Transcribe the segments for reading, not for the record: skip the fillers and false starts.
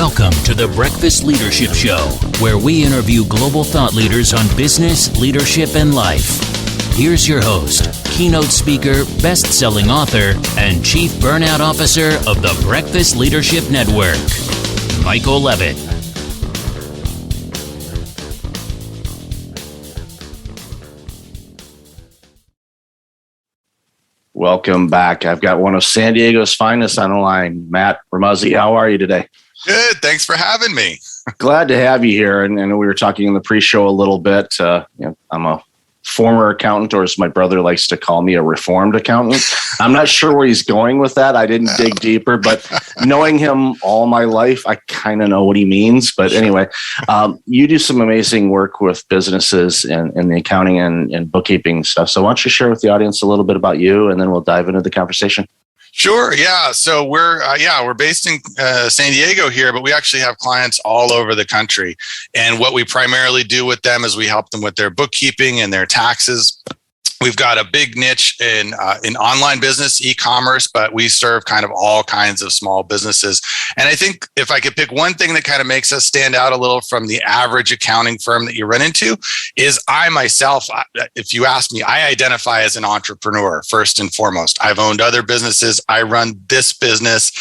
Welcome to the Breakfast Leadership Show, where we interview global thought leaders on business, leadership, and life. Here's your host, keynote speaker, best-selling author, and chief burnout officer of the Breakfast Leadership Network, Michael Levitt. Welcome back. I've got one of San Diego's finest on the line, Matt Remuzzi. How are you today? Good. Thanks for having me. Glad to have you here. And we were talking in the pre-show a little bit. I'm a former accountant, or as my brother likes to call me, a reformed accountant. I'm not sure where he's going with that. I didn't dig deeper, but knowing him all my life, I kind of know what he means. But anyway, you do some amazing work with businesses and the accounting and bookkeeping stuff. So why don't you share with the audience a little bit about you, and then we'll dive into the conversation. Sure. Yeah. So we're based in San Diego here, but we actually have clients all over the country. And what we primarily do with them is we help them with their bookkeeping and their taxes. We've got a big niche in online business, e-commerce, but we serve kind of all kinds of small businesses. And I think if I could pick one thing that kind of makes us stand out a little from the average accounting firm that you run into is I myself, if you ask me, I identify as an entrepreneur first and foremost. I've owned other businesses. I run this business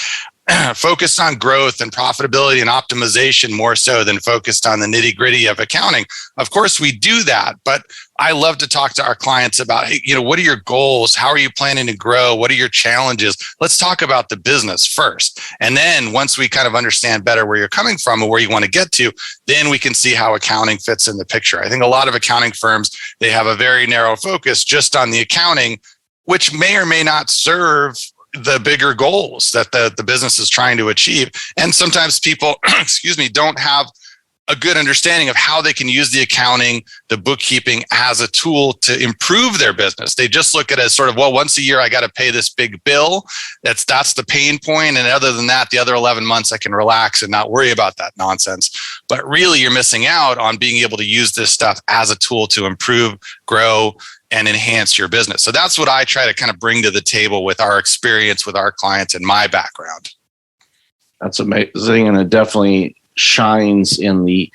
focused on growth and profitability and optimization more so than focused on the nitty gritty of accounting. Of course, we do that, but I love to talk to our clients about, hey, what are your goals? How are you planning to grow? What are your challenges? Let's talk about the business first. And then once we kind of understand better where you're coming from and where you want to get to, then we can see how accounting fits in the picture. I think a lot of accounting firms, they have a very narrow focus just on the accounting, which may or may not serve the bigger goals that the business is trying to achieve. And sometimes people, don't have a good understanding of how they can use the accounting, the bookkeeping as a tool to improve their business. They just look at it as sort of, well, once a year I got to pay this big bill. That's the pain point. And other than that, the other 11 months I can relax and not worry about that nonsense. But really you're missing out on being able to use this stuff as a tool to improve, grow, and enhance your business. So that's what I try to kind of bring to the table with our experience with our clients and my background. That's amazing. And it definitely shines in the,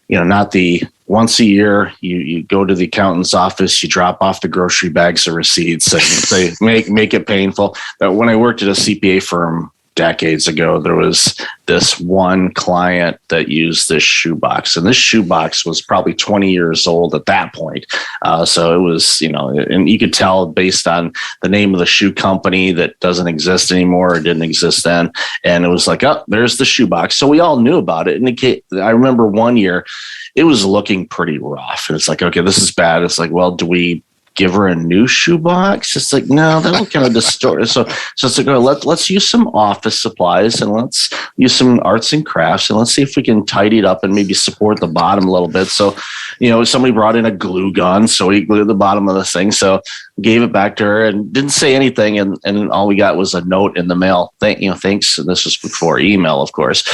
not the once a year, you go to the accountant's office, you drop off the grocery bags of receipts and say, make it painful. But when I worked at a CPA firm decades ago, there was this one client that used this shoebox, and this shoebox was probably 20 years old at that point. So it was, and you could tell based on the name of the shoe company that doesn't exist anymore or didn't exist then. And it was like, oh, there's the shoebox. So we all knew about it. And I remember one year it was looking pretty rough. And it's like, okay, this is bad. It's like, well, do we give her a new shoebox? It's like, no, that'll kind of distort it. So it's like, oh, let's use some office supplies and let's use some arts and crafts and let's see if we can tidy it up and maybe support the bottom a little bit. So, somebody brought in a glue gun, so we glued the bottom of the thing. So gave it back to her and didn't say anything. And all we got was a note in the mail. Thanks. And this was before email, of course.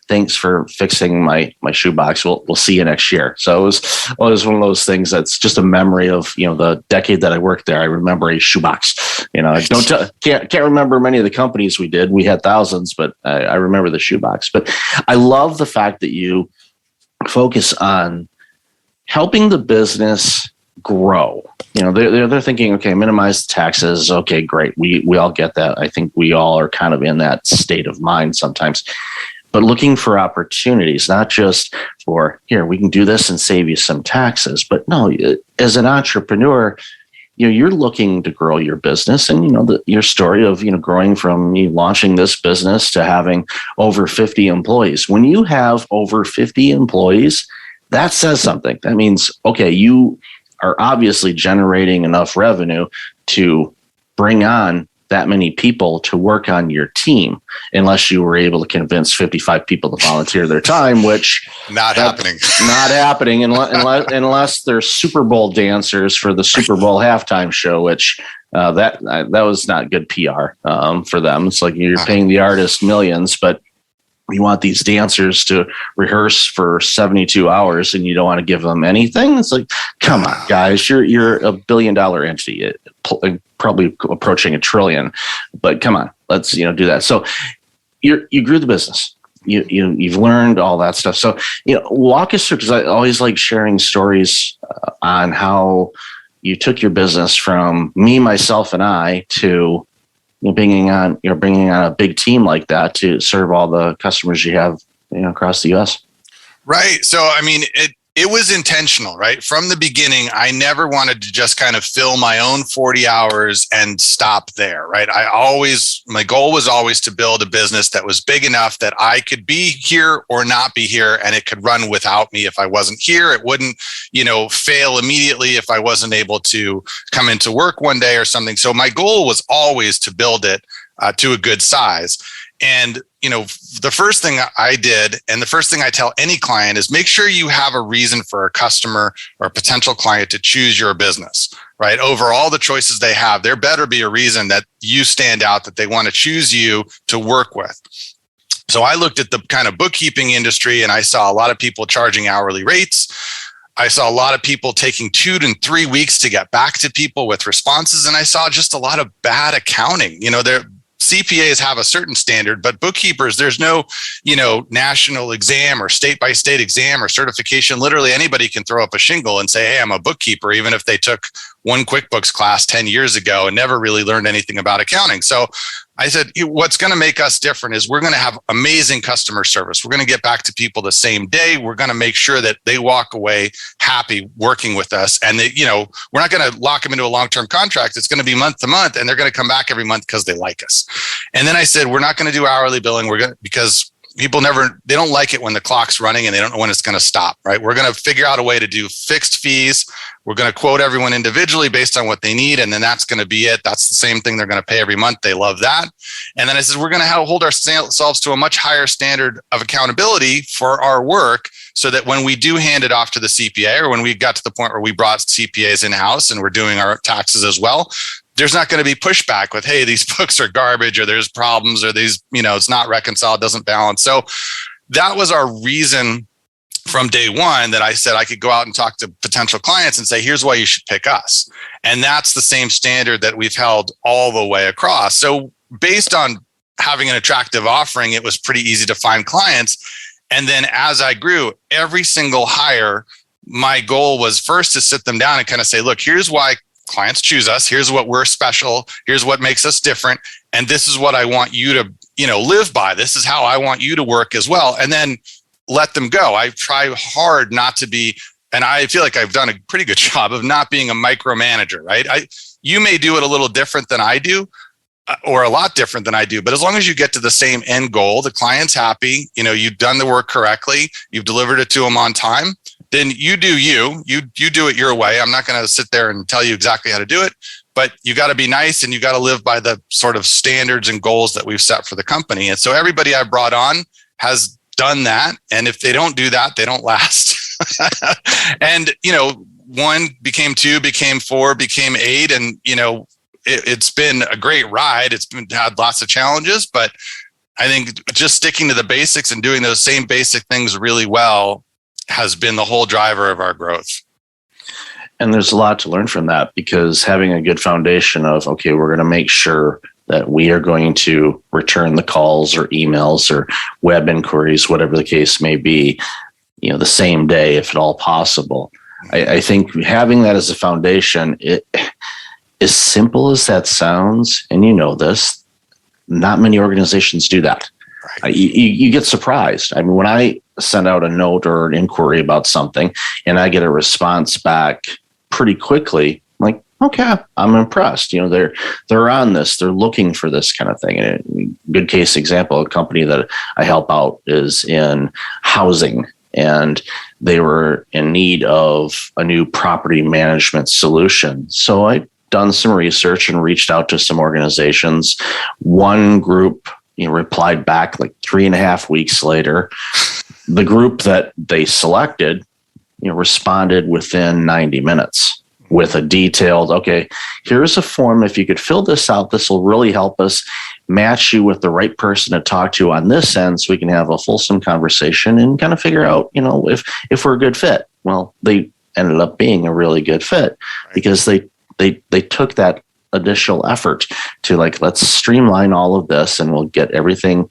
Thanks for fixing my shoebox. We'll see you next year. So it was one of those things that's just a memory of, the decade that I worked there. I remember a shoebox. Can't remember many of the companies we did. We had thousands, but I remember the shoebox. But I love the fact that you focus on helping the business grow. They're thinking, okay, minimize the taxes. Okay, great. We all get that. I think we all are kind of in that state of mind sometimes. But looking for opportunities, not just for, here, we can do this and save you some taxes. But no, as an entrepreneur, you're looking to grow your business. And, your story of, growing from launching this business to having over 50 employees. When you have over 50 employees, that says something. That means, okay, you are obviously generating enough revenue to bring on that many people to work on your team, unless you were able to convince 55 people to volunteer their time, which not happening unless they're Super Bowl dancers for the Super Bowl halftime show, which that was not good PR for them. It's like you're paying the artist millions, but you want these dancers to rehearse for 72 hours and you don't want to give them anything. It's like, come on, guys, you're a $1 billion entity, probably approaching $1 trillion, but come on, let's, do that. So you grew the business. you've learned all that stuff. So, walk us through, because I always like sharing stories on how you took your business from me, myself, and I to bringing on a big team like that to serve all the customers you have, across the U.S. Right. So, I mean, it was intentional, right? From the beginning, I never wanted to just kind of fill my own 40 hours and stop there, right? My goal was always to build a business that was big enough that I could be here or not be here, and it could run without me if I wasn't here. It wouldn't, fail immediately if I wasn't able to come into work one day or something. So my goal was always to build it to a good size. And, the first thing I did, and the first thing I tell any client, is make sure you have a reason for a customer or a potential client to choose your business, right? Over all the choices they have, there better be a reason that you stand out, that they want to choose you to work with. So I looked at the kind of bookkeeping industry, and I saw a lot of people charging hourly rates. I saw a lot of people taking 2 to 3 weeks to get back to people with responses. And I saw just a lot of bad accounting. CPAs have a certain standard, but bookkeepers, there's no, national exam or state by state exam or certification. Literally anybody can throw up a shingle and say, hey, I'm a bookkeeper, even if they took one QuickBooks class 10 years ago and never really learned anything about accounting. So I said, what's going to make us different is we're going to have amazing customer service. We're going to get back to people the same day. We're going to make sure that they walk away happy working with us. And we're not going to lock them into a long-term contract. It's going to be month to month, and they're going to come back every month because they like us. And then I said, we're not going to do hourly billing. Because people they don't like it when the clock's running and they don't know when it's going to stop, right? We're going to figure out a way to do fixed fees. We're going to quote everyone individually based on what they need. And then that's going to be it. That's the same thing they're going to pay every month. They love that. And then I said, we're going to hold ourselves to a much higher standard of accountability for our work, so that when we do hand it off to the CPA, or when we got to the point where we brought CPAs in-house and we're doing our taxes as well, there's not going to be pushback with, hey, these books are garbage, or there's problems, or these, it's not reconciled, doesn't balance. So that was our reason from day one, that I said I could go out and talk to potential clients and say, here's why you should pick us. And that's the same standard that we've held all the way across. So based on having an attractive offering, it was pretty easy to find clients. And then as I grew, every single hire, my goal was first to sit them down and kind of say, look, here's why clients choose us. Here's what we're special. Here's what makes us different. And this is what I want you to, live by. This is how I want you to work as well. And then let them go. I try hard not to be, and I feel like I've done a pretty good job of not being a micromanager, right? You may do it a little different than I do, or a lot different than I do, but as long as you get to the same end goal, the client's happy, you've done the work correctly, you've delivered it to them on time, then you do you do it your way. I'm not going to sit there and tell you exactly how to do it, but you got to be nice, and you got to live by the sort of standards and goals that we've set for the company. And so everybody I've brought on has done that. And if they don't do that, they don't last. And, 1 became 2, became 4, became 8. And, it's been a great ride. It's had lots of challenges, but I think just sticking to the basics and doing those same basic things really well has been the whole driver of our growth. And there's a lot to learn from that, because having a good foundation of, okay, we're going to make sure that we are going to return the calls or emails or web inquiries, whatever the case may be, the same day, if at all possible. I think having that as a foundation, as simple as that sounds, and this, not many organizations do that. Right. You get surprised. I mean, when I send out a note or an inquiry about something and I get a response back pretty quickly, I'm like, okay, I'm impressed. They're on this. They're looking for this kind of thing. And a good case example, a company that I help out is in housing, and they were in need of a new property management solution. So I done some research and reached out to some organizations. One group, replied back like 3.5 weeks later. The group that they selected, responded within 90 minutes with a detailed, okay, here's a form. If you could fill this out, this will really help us match you with the right person to talk to on this end, so we can have a fulsome conversation and kind of figure out, if we're a good fit. Well, they ended up being a really good fit, because they took that additional effort to let's streamline all of this, and we'll get everything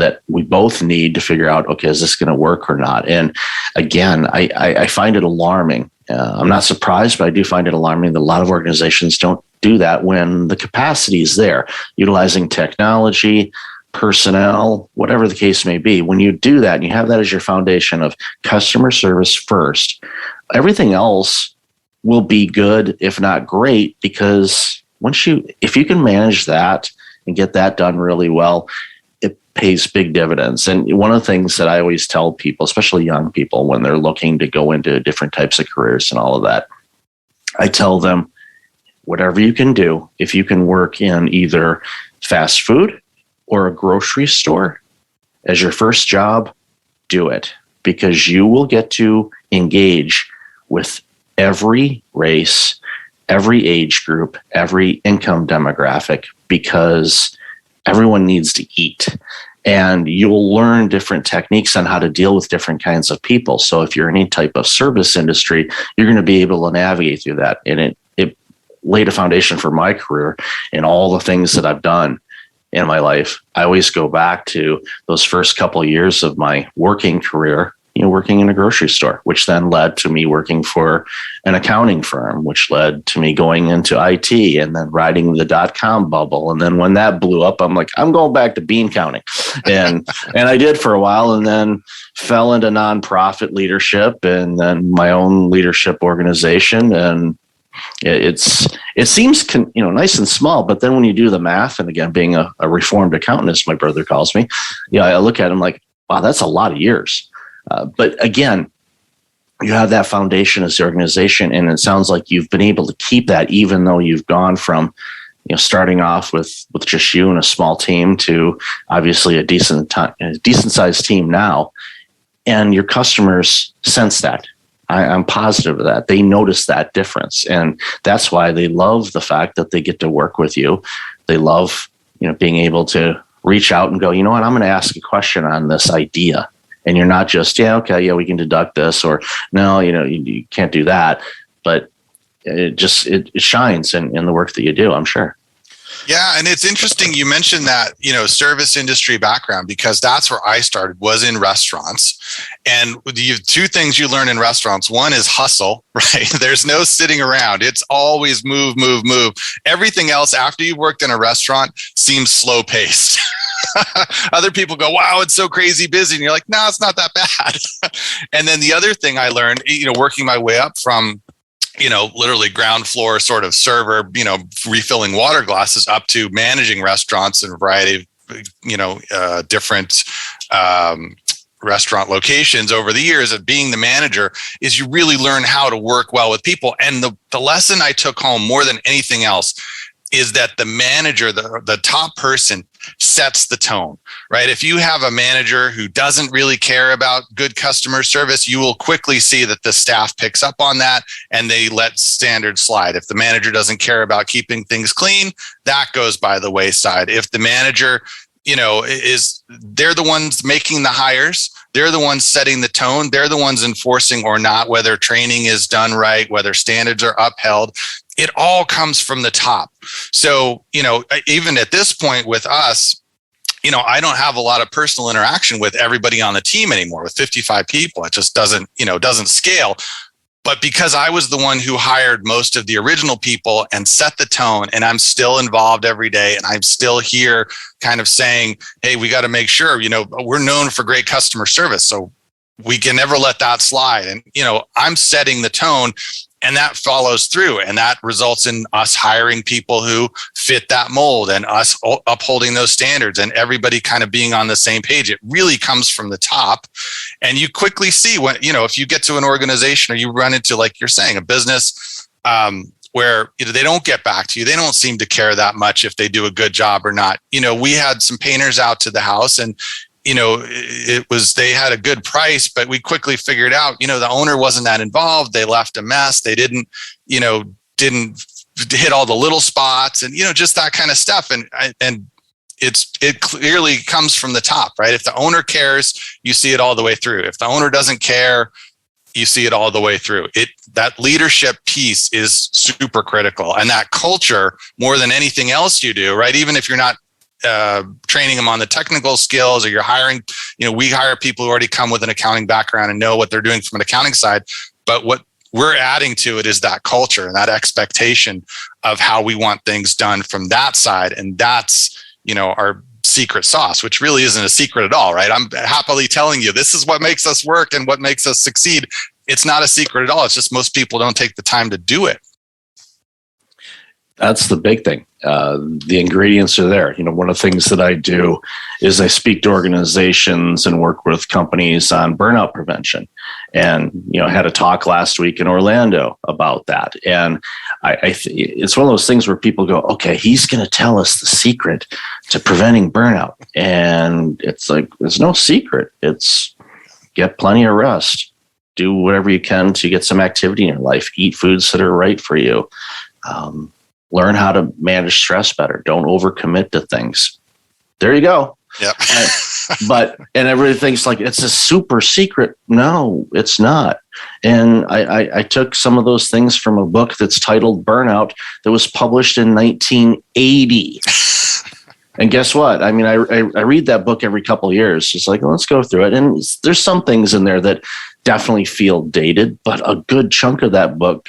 that we both need to figure out, okay, is this going to work or not? And again, I find it alarming. I'm not surprised, but I do find it alarming that a lot of organizations don't do that when the capacity is there, utilizing technology, personnel, whatever the case may be. When you do that and you have that as your foundation of customer service first, everything else will be good, if not great, because if you can manage that and get that done really well, it pays big dividends. And one of the things that I always tell people, especially young people, when they're looking to go into different types of careers and all of that, I tell them, whatever you can do, if you can work in either fast food or a grocery store as your first job, do it, because you will get to engage with every race, every age group, every income demographic, because everyone needs to eat. And you'll learn different techniques on how to deal with different kinds of people. So if you're in any type of service industry, you're going to be able to navigate through that. And it laid a foundation for my career and all the things that I've done in my life. I always go back to those first couple of years of my working career, working in a grocery store, which then led to me working for an accounting firm, which led to me going into IT and then riding the .com bubble. And then when that blew up, I'm like, I'm going back to bean counting. And I did for a while, and then fell into nonprofit leadership and then my own leadership organization. And it seems nice and small, but then when you do the math, and again, being a reformed accountant, as my brother calls me, I look at him like, wow, that's a lot of years. But again, you have that foundation as the organization, and it sounds like you've been able to keep that, even though you've gone from, starting off with just you and a small team to obviously a decent sized team now, and your customers sense that. I'm positive of that. They notice that difference, and that's why they love the fact that they get to work with you. They love, being able to reach out and go, you know what, I'm going to ask a question on this idea. And you're not just, we can deduct this, or no, you can't do that. But it shines in the work that you do, I'm sure. Yeah. And it's interesting you mentioned that, service industry background, because that's where I started, was in restaurants. And you have two things you learn in restaurants. One is hustle, right? There's no sitting around. It's always move, move, move. Everything else after you've worked in a restaurant seems slow paced. Other people go, wow, it's so crazy busy. And you're like, no, it's not that bad. And then the other thing I learned, working my way up from, literally ground floor sort of server, refilling water glasses, up to managing restaurants in a variety of, different restaurant locations over the years of being the manager, is you really learn how to work well with people. And the lesson I took home more than anything else is that the manager, the top person, sets the tone, right? If you have a manager who doesn't really care about good customer service, you will quickly see that the staff picks up on that and they let standards slide. If the manager doesn't care about keeping things clean, that goes by the wayside. If the manager, they're the ones making the hires, they're the ones setting the tone, they're the ones enforcing or not, whether training is done right, whether standards are upheld. It all comes from the top. So, even at this point with us, I don't have a lot of personal interaction with everybody on the team anymore. With 55 people, it just doesn't scale. But because I was the one who hired most of the original people and set the tone, and I'm still involved every day, and I'm still here kind of saying, hey, we got to make sure, we're known for great customer service. So we can never let that slide. And, I'm setting the tone. And that follows through, and that results in us hiring people who fit that mold and us upholding those standards and everybody kind of being on the same page. It really comes from the top. And you quickly see when, if you get to an organization or you run into, like you're saying, a business where they don't get back to you, they don't seem to care that much if they do a good job or not. We had some painters out to the house, and they had a good price, but we quickly figured out, the owner wasn't that involved. They left a mess. They didn't hit all the little spots and, just that kind of stuff. And it clearly comes from the top, right? If the owner cares, you see it all the way through. If the owner doesn't care, you see it all the way through. That leadership piece is super critical, and that culture more than anything else you do, right? Even if you're not training them on the technical skills, or you're hiring, we hire people who already come with an accounting background and know what they're doing from an accounting side. But what we're adding to it is that culture and that expectation of how we want things done from that side. And that's, our secret sauce, which really isn't a secret at all, right? I'm happily telling you, this is what makes us work and what makes us succeed. It's not a secret at all. It's just most people don't take the time to do it. That's the big thing. The ingredients are there. One of the things that I do is I speak to organizations and work with companies on burnout prevention. And, I had a talk last week in Orlando about that. And it's one of those things where people go, okay, he's going to tell us the secret to preventing burnout. And it's like, there's no secret. It's get plenty of rest, do whatever you can to get some activity in your life, eat foods that are right for you. Learn how to manage stress better. Don't overcommit to things. There you go. Yep. And everybody thinks like it's a super secret. No, it's not. And I took some of those things from a book that's titled Burnout that was published in 1980. And guess what? I mean, I read that book every couple of years. Just like, let's go through it. And there's some things in there that definitely feel dated, but a good chunk of that book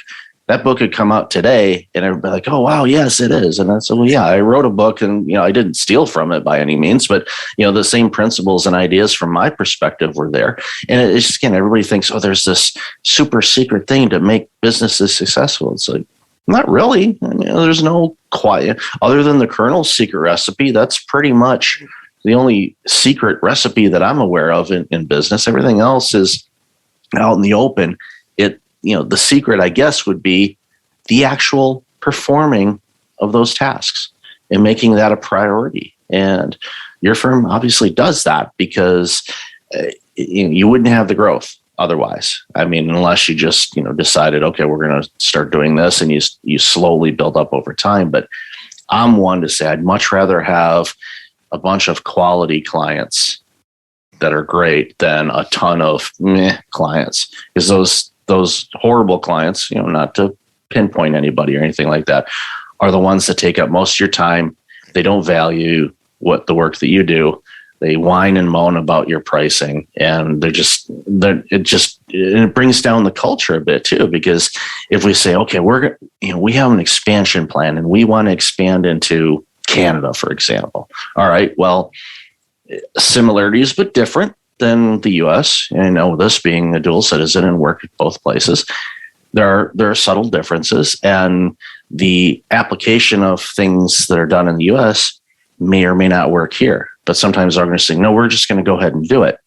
could come out today and everybody like, oh, wow, yes, it is. And I said, well, yeah, I wrote a book and, I didn't steal from it by any means, but, the same principles and ideas from my perspective were there. And it's just, again, everybody thinks, oh, there's this super secret thing to make businesses successful. It's like, not really. There's no quiet other than the Colonel's secret recipe. That's pretty much the only secret recipe that I'm aware of in business. Everything else is out in the open. The secret, I guess, would be the actual performing of those tasks and making that a priority. And your firm obviously does that because you wouldn't have the growth otherwise. I mean, unless you just, decided, okay, we're going to start doing this, and you slowly build up over time. But I'm one to say I'd much rather have a bunch of quality clients that are great than a ton of meh clients, because those horrible clients, not to pinpoint anybody or anything like that, are the ones that take up most of your time. They don't value the work that you do. They whine and moan about your pricing, and it brings down the culture a bit too. Because if we say, okay, we have an expansion plan and we want to expand into Canada, for example. All right, well, similarities but different than the U.S. And I know this being a dual citizen and work at both places, there are subtle differences, and the application of things that are done in the U.S. may or may not work here. But sometimes they're going to say, no, we're just going to go ahead and do it.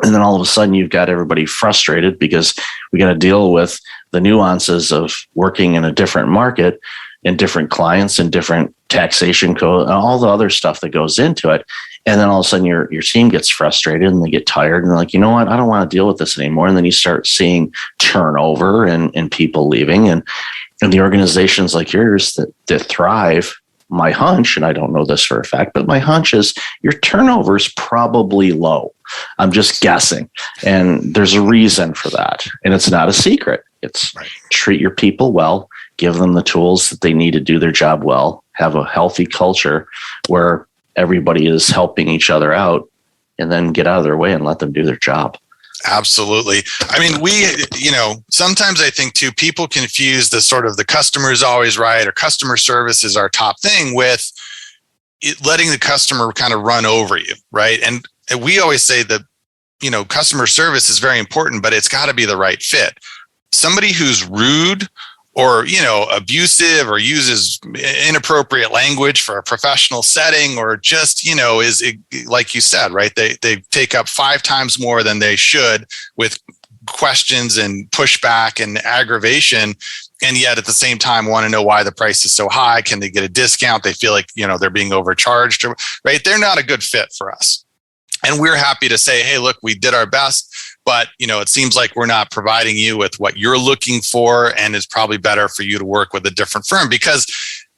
And then all of a sudden you've got everybody frustrated because we got to deal with the nuances of working in a different market and different clients and different taxation code and all the other stuff that goes into it. And then all of a sudden your team gets frustrated and they get tired and they're like, you know what, I don't want to deal with this anymore. And then you start seeing turnover and people leaving, and the organizations like yours that thrive. My hunch, and I don't know this for a fact, but my hunch is your turnover is probably low. I'm just guessing. And there's a reason for that. And it's not a secret. It's treat your people well, give them the tools that they need to do their job well, have a healthy culture where everybody is helping each other out, and then get out of their way and let them do their job. Absolutely. I mean, sometimes I think too, people confuse the sort of the customer is always right or customer service is our top thing with letting the customer kind of run over you, right? And we always say that, customer service is very important, but it's got to be the right fit. Somebody who's rude or, abusive or uses inappropriate language for a professional setting, or just, is, like you said, right? They take up 5 times more than they should with questions and pushback and aggravation. And yet at the same time, want to know why the price is so high. Can they get a discount? They feel like, they're being overcharged, right? They're not a good fit for us. And we're happy to say, hey, look, we did our best. But, it seems like we're not providing you with what you're looking for, and it's probably better for you to work with a different firm. Because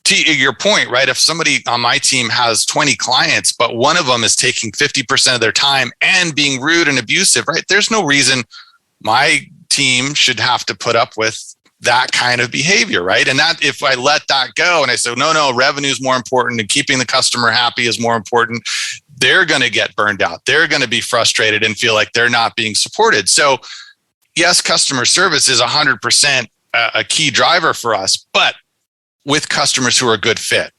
to your point, right, if somebody on my team has 20 clients, but one of them is taking 50% of their time and being rude and abusive, right, there's no reason my team should have to put up with that kind of behavior, right? And that if I let that go and I say, no, revenue is more important and keeping the customer happy is more important, they're going to get burned out. They're going to be frustrated and feel like they're not being supported. So yes, customer service is 100% a key driver for us, but with customers who are a good fit.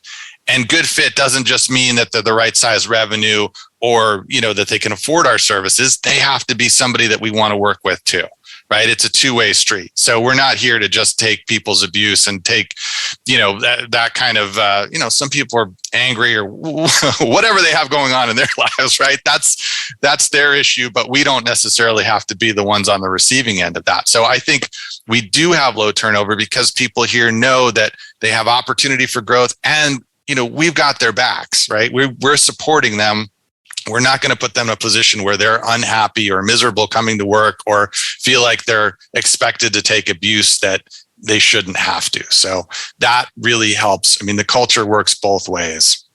And good fit doesn't just mean that they're the right size revenue or, that they can afford our services. They have to be somebody that we want to work with too, right? It's a two-way street. So we're not here to just take people's abuse and take, that kind of, some people are angry or whatever they have going on in their lives, right? That's their issue, but we don't necessarily have to be the ones on the receiving end of that. So I think we do have low turnover because people here know that they have opportunity for growth and, we've got their backs, right? We're supporting them. We're not going to put them in a position where they're unhappy or miserable coming to work or feel like they're expected to take abuse that they shouldn't have to. So that really helps. I mean, the culture works both ways.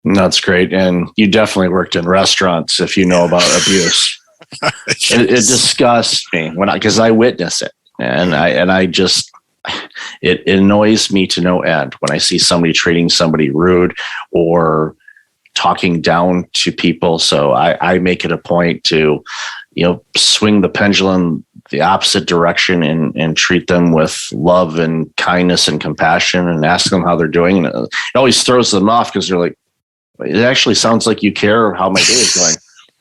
That's great. And you definitely worked in restaurants if you know about abuse. Yes. It disgusts me because I witness it. And I just, it annoys me to no end when I see somebody treating somebody rude or talking down to people. So I make it a point to, swing the pendulum the opposite direction and treat them with love and kindness and compassion and ask them how they're doing. And it always throws them off because they're like, it actually sounds like you care how my day is going.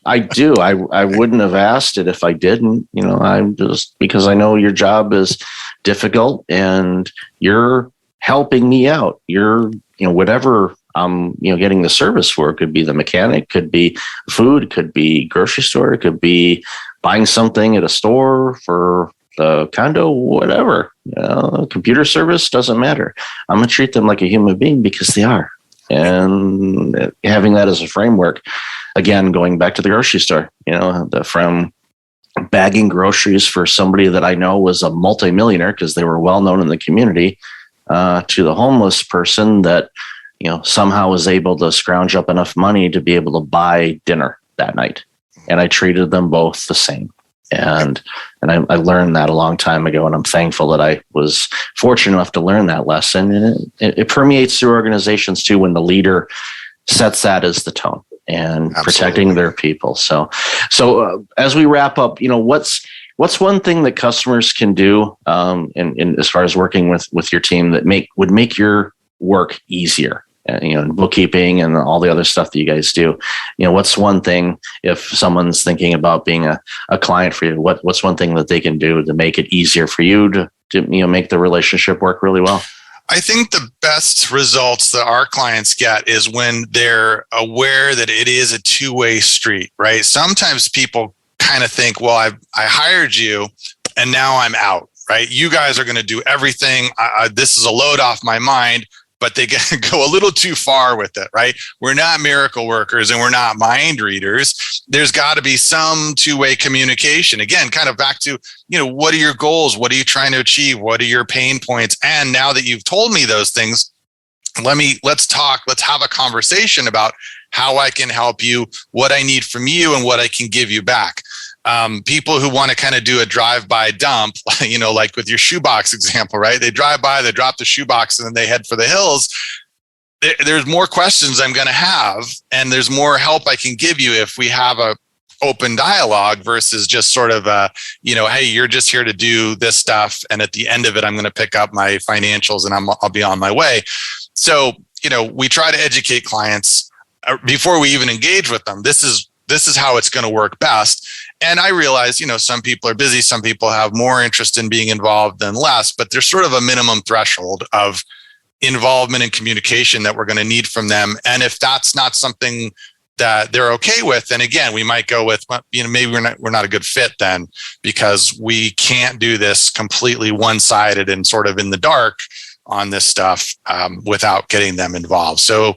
I do. I wouldn't have asked it if I didn't. I'm just because I know your job is difficult and you're helping me out. You're, whatever I'm, getting the service for. It could be the mechanic, could be food, could be grocery store, it could be buying something at a store for the condo, whatever. Computer service, doesn't matter. I'm gonna treat them like a human being because they are. And having that as a framework. Again, going back to the grocery store, from bagging groceries for somebody that I know was a multimillionaire because they were well known in the community, to the homeless person that, somehow was able to scrounge up enough money to be able to buy dinner that night. And I treated them both the same. And I learned that a long time ago, and I'm thankful that I was fortunate enough to learn that lesson. And it permeates through organizations too when the leader sets that as the tone. And absolutely. Protecting their people. So as we wrap up, what's one thing that customers can do in as far as working with your team that would make your work easier? Bookkeeping and all the other stuff that you guys do. What's one thing if someone's thinking about being a client for you? What's one thing that they can do to make it easier for you to make the relationship work really well? I think the best results that our clients get is when they're aware that it is a two-way street, right? Sometimes people kind of think, well, I hired you and now I'm out, right? You guys are going to do everything. This is a load off my mind, but they go a little too far with it, right? We're not miracle workers and we're not mind readers. There's got to be some two-way communication. Again, kind of back to, what are your goals? What are you trying to achieve? What are your pain points? And now that you've told me those things, let's talk. Let's have a conversation about how I can help you, what I need from you, and what I can give you back. People who want to kind of do a drive-by dump, like with your shoebox example, right? They drive by, they drop the shoebox, and then they head for the hills. There's more questions I'm going to have, and there's more help I can give you if we have a open dialogue versus just sort of, hey, you're just here to do this stuff, and at the end of it, I'm going to pick up my financials and I'll be on my way. So, we try to educate clients before we even engage with them. This is how it's going to work best. And I realize, some people are busy. Some people have more interest in being involved than less, but there's sort of a minimum threshold of involvement and communication that we're going to need from them. And if that's not something that they're okay with, then again, we might go with, maybe we're not a good fit then, because we can't do this completely one-sided and sort of in the dark on this stuff without getting them involved. So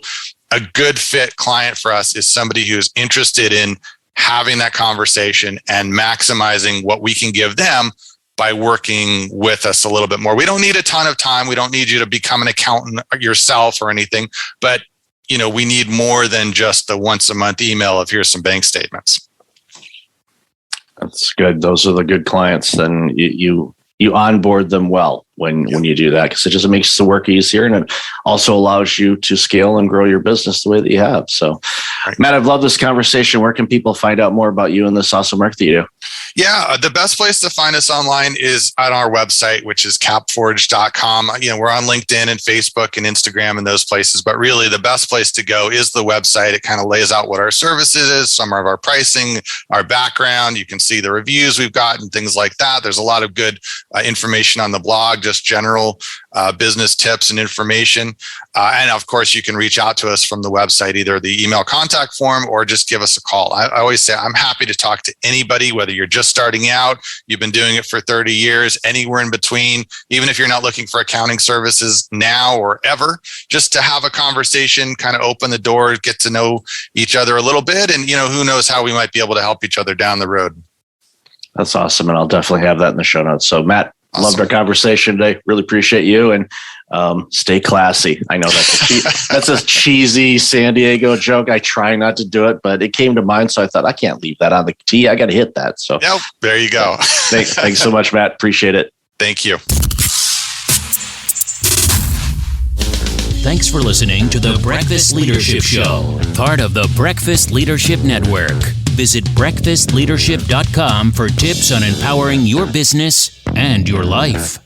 a good fit client for us is somebody who's interested in having that conversation and maximizing what we can give them by working with us a little bit more. We don't need a ton of time. We don't need you to become an accountant yourself or anything, but we need more than just the once a month email of here's some bank statements. That's good. Those are the good clients. Then you you onboard them well when you do that, because it just makes the work easier, and it also allows you to scale and grow your business the way that you have. So, right. Matt, I've loved this conversation. Where can people find out more about you and this awesome work that you do? Yeah, the best place to find us online is on our website, which is CapForge.com. We're on LinkedIn and Facebook and Instagram and those places, but really the best place to go is the website. It kind of lays out what our services is, some of our pricing, our background. You can see the reviews we've got and things like that. There's a lot of good information on the blog, just general business tips and information. And of course, you can reach out to us from the website, either the email contact form or just give us a call. I always say I'm happy to talk to anybody, whether you're just starting out, you've been doing it for 30 years, anywhere in between, even if you're not looking for accounting services now or ever, just to have a conversation, kind of open the door, get to know each other a little bit. And, who knows how we might be able to help each other down the road. That's awesome. And I'll definitely have that in the show notes. So Matt, awesome. Loved our conversation today. Really appreciate you, and stay classy. I know that's a cheesy San Diego joke. I try not to do it, but it came to mind. So I thought I can't leave that on the tee. I got to hit that. So nope, there you go. Thanks so much, Matt. Appreciate it. Thank you. Thanks for listening to the Breakfast Leadership Show, part of the Breakfast Leadership Network. Visit breakfastleadership.com for tips on empowering your business and your life.